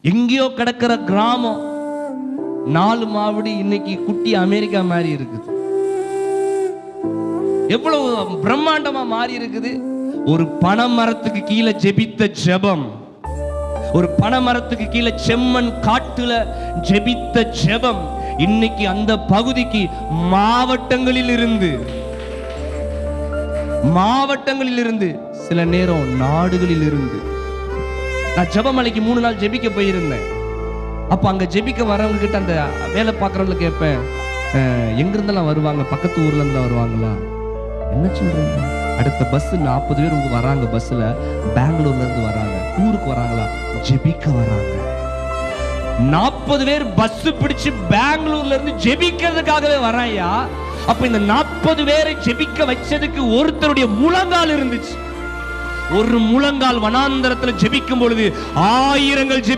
எங்கேயோ கிடக்கிற கிராமம் 4 மாவடி இன்னைக்கு குட்டி அமெரிக்கா மாதிரி இருக்குது. எவ்வளவு பிரம்மாண்டமா மாறி இருக்குது. ஒரு பனைமரத்துக்கு கீழே ஜெபித்த ஜெபம், ஒரு பனைமரத்துக்கு கீழே செம்மண் காட்டுல ஜெபித்த ஜெபம் இன்னைக்கு அந்த பகுதிக்கு மாவட்டங்களில் இருந்து சில நேரம் நாடுகளில் இருந்து. நான் ஜெபமலைக்கு 3 நாள் ஜெபிக்க போயிருந்தேன். அப்ப அங்க ஜெபிக்க வரவங்க கிட்ட, அந்த வேலை பார்க்கறவங்களை கேட்பேன், எங்க இருந்தெல்லாம் வருவாங்க, பக்கத்து ஊர்ல இருந்து வருவாங்களா? என்ன சொல்றீங்க? அடுத்த பஸ் 40 பேர் வராங்க, பஸ்ல பெங்களூர்ல இருந்து வராங்க, ஊருக்கு வராங்களா? ஜெபிக்க வராங்க. 40 பேர் பஸ் பிடிச்சு பெங்களூர்ல இருந்து ஜெபிக்கிறதுக்காகவே வராயா? அப்ப இந்த 40 பேரை ஜெபிக்க வச்சதுக்கு ஒருத்தருடைய முழங்கால் இருந்துச்சு. ஒரு முழங்கால் வனாந்தரத்துல ஜெபிக்கும் பொழுது 1000 ஜெபி